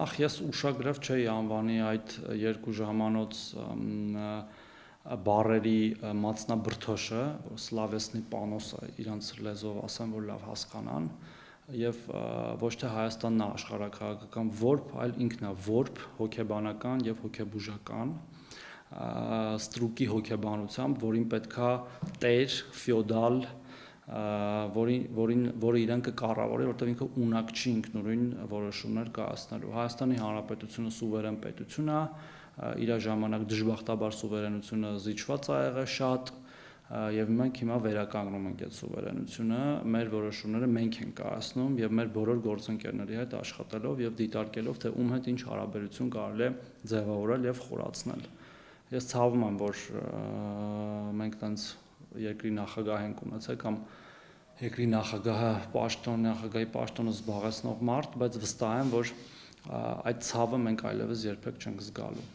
Նախ ես ուշագրավ չէի անվանի այդ երկու ժամանոց բառերի մատնաբրդոշը, Սլավեսնի պանոսը իրանց լեզվով ասեմ, որ լավ հասկանան, եւ ոչ թե Հայաստանն է աշխարհաքաղաքական որբ, այլ ինքն է որբ հոգեբանական եւ հոգեբուժական ստրուկի հոգեբանությամբ, որին պետքա տեր, ֆեոդալ, որը իրեն կկառավարի, որտեղ ինքը ունակ չի ինքնուրույն որոշումներ կայացնելու։ Հայաստանի Հանրապետությունը սուվերեն պետություն է, իր ժամանակ դժբախտաբար սուվերենությունը զիջված է եղել շատ, եւ մենք հիմա վերականգնում ենք այդ սուվերենությունը, մեր որոշումները մենք ենք կայացնում եւ մեր բոլոր գործընկերների հետ աշխատելով եւ դիտարկելով, թե ում հետ ինչ հարաբերություն կարելի է ձևավորել եւ խորացնել։ Ես ցավում եմ, որ մենք տենց երկրի նախագահ ենք ունեցել կամ երկրի նախագահի պաշտոնը զբաղեցնող մարդ, բայց վստահ եմ, որ այդ ցավը մենք այլևս երբեք չենք զգալու։